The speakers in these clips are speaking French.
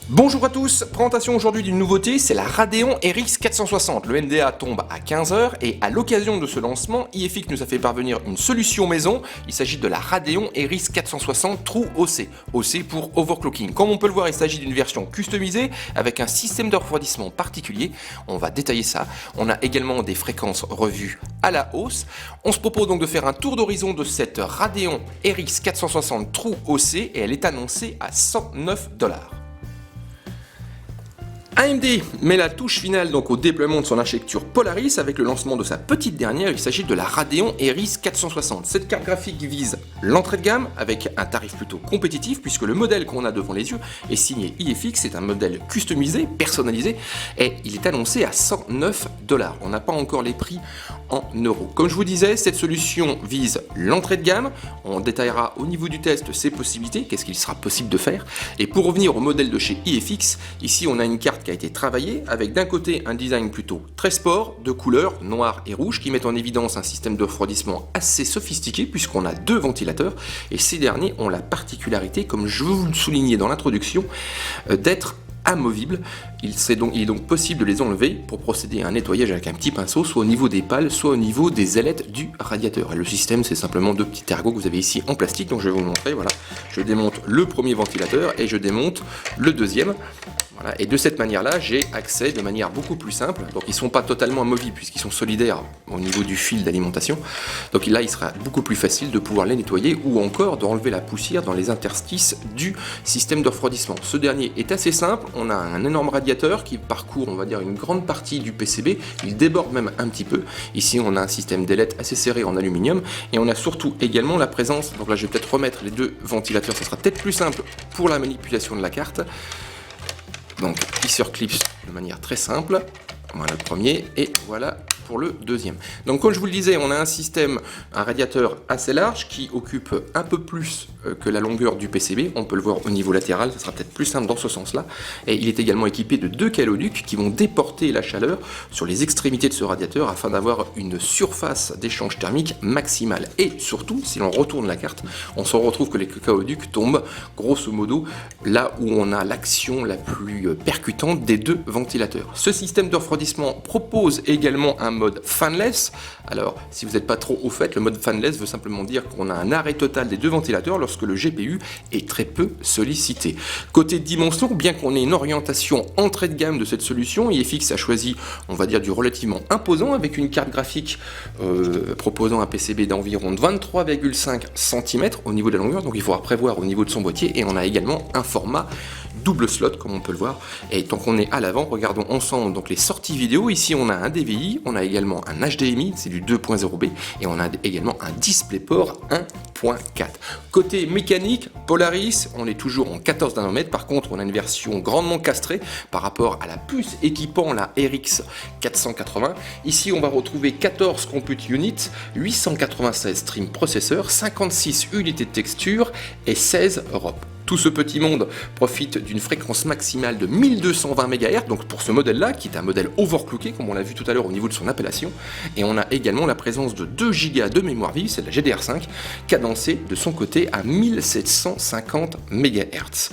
Bonjour à tous, présentation aujourd'hui d'une nouveauté, c'est la Radeon RX 460. Le NDA tombe à 15h et à l'occasion de ce lancement, IFX nous a fait parvenir une solution maison. Il s'agit de la Radeon RX 460 True OC. OC pour overclocking. Comme on peut le voir, il s'agit d'une version customisée avec un système de refroidissement particulier. On va détailler ça. On a également des fréquences revues à la hausse. On se propose donc de faire un tour d'horizon de cette Radeon RX 460 True OC et elle est annoncée à $109. AMD met la touche finale donc au déploiement de son architecture Polaris avec le lancement de sa petite dernière, il s'agit de la Radeon RX 460. Cette carte graphique vise l'entrée de gamme avec un tarif plutôt compétitif puisque le modèle qu'on a devant les yeux est signé IFX, c'est un modèle customisé, personnalisé et il est annoncé à $109. On n'a pas encore les prix en euros. Comme je vous disais, cette solution vise l'entrée de gamme, on détaillera au niveau du test ses possibilités, qu'est-ce qu'il sera possible de faire. Et pour revenir au modèle de chez IFX, ici on a une carte qui a été travaillée avec d'un côté un design plutôt très sport, de couleurs noir et rouge qui mettent en évidence un système de refroidissement assez sophistiqué puisqu'on a deux ventilateurs et ces derniers ont la particularité, comme je vous le soulignais dans l'introduction, d'être amovibles. Il est donc possible de les enlever pour procéder à un nettoyage avec un petit pinceau, soit au niveau des pales, soit au niveau des ailettes du radiateur. Et le système, c'est simplement deux petits ergots que vous avez ici en plastique, donc je vais vous le montrer. Voilà, je démonte le premier ventilateur et je démonte le deuxième. Voilà. Et de cette manière-là, j'ai accès de manière beaucoup plus simple. Donc ils ne sont pas totalement amovibles puisqu'ils sont solidaires au niveau du fil d'alimentation. Donc là, il sera beaucoup plus facile de pouvoir les nettoyer ou encore d'enlever la poussière dans les interstices du système de refroidissement. Ce dernier est assez simple. On a un énorme radiateur qui parcourt, on va dire, une grande partie du PCB. Il déborde même un petit peu. Ici, on a un système d'ailettes assez serré en aluminium et on a surtout également la présence. Donc là, je vais peut-être remettre les deux ventilateurs. Ça sera peut-être plus simple pour la manipulation de la carte. Donc, il se reclipse de manière très simple. Voilà le premier et voilà pour le deuxième. Donc comme je vous le disais, on a un radiateur assez large qui occupe un peu plus que la longueur du PCB. On peut le voir au niveau latéral, ça sera peut-être plus simple dans ce sens-là. Et il est également équipé de deux caloducs qui vont déporter la chaleur sur les extrémités de ce radiateur afin d'avoir une surface d'échange thermique maximale. Et surtout, si l'on retourne la carte, on se retrouve que les caloducs tombent grosso modo là où on a l'action la plus percutante des deux ventilateurs. Ce système de refroidissement propose également un mode fanless. Alors, si vous n'êtes pas trop au fait, le mode fanless veut simplement dire qu'on a un arrêt total des deux ventilateurs lorsque le GPU est très peu sollicité. Côté dimension, bien qu'on ait une orientation entrée de gamme de cette solution, IFX a choisi, on va dire, du relativement imposant avec une carte graphique proposant un PCB d'environ 23,5 cm au niveau de la longueur, donc il faudra prévoir au niveau de son boîtier, et on a également un format double slot comme on peut le voir. Et tant qu'on est à l'avant, regardons ensemble donc les sorties vidéo. Ici on a un DVI, on a également un HDMI, c'est du 2.0B, et on a également un DisplayPort 1.4. Côté mécanique, Polaris, on est toujours en 14 nanomètres. Par contre, on a une version grandement castrée par rapport à la puce équipant la RX 480. Ici, on va retrouver 14 compute units, 896 stream processeurs, 56 unités de texture et 16 ROP. Tout ce petit monde profite d'une fréquence maximale de 1220 MHz, donc pour ce modèle-là, qui est un modèle overclocké, comme on l'a vu tout à l'heure au niveau de son appellation. Et on a également la présence de 2 Go de mémoire vive, c'est la GDR5, cadencée de son côté à 1750 MHz.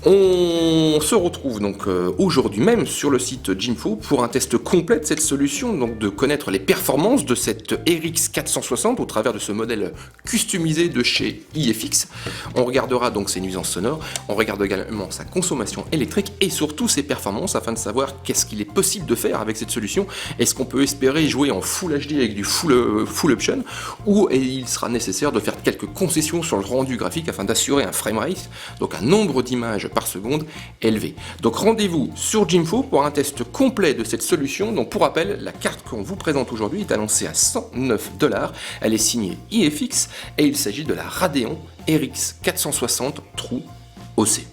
On se retrouve donc aujourd'hui même sur le site Jinfo pour un test complet de cette solution, donc de connaître les performances de cette RX 460 au travers de ce modèle customisé de chez IFX. On regardera donc ses nuisances sonores, on regarde également sa consommation électrique et surtout ses performances afin de savoir qu'est-ce qu'il est possible de faire avec cette solution. Est-ce qu'on peut espérer jouer en Full HD avec du Full Option ou il sera nécessaire de faire quelques concessions sur le rendu graphique afin d'assurer un framerate, donc un nombre d'images par seconde élevé. Donc rendez-vous sur Jinfo pour un test complet de cette solution. Donc pour rappel, la carte qu'on vous présente aujourd'hui est annoncée à $109. Elle est signée IFX et il s'agit de la Radeon RX 460 True OC.